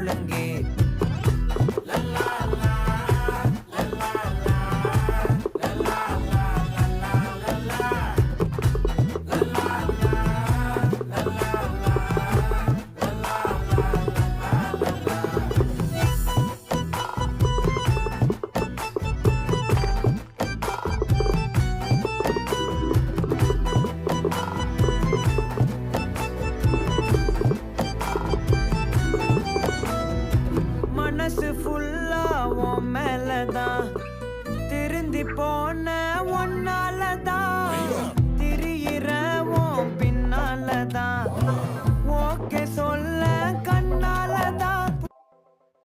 முழங்கே மனசு ஃபுல்லா உன் மேலதான் திருந்தி போன ஒன்னாலதான் திரியிற உன் பின்னாலதான்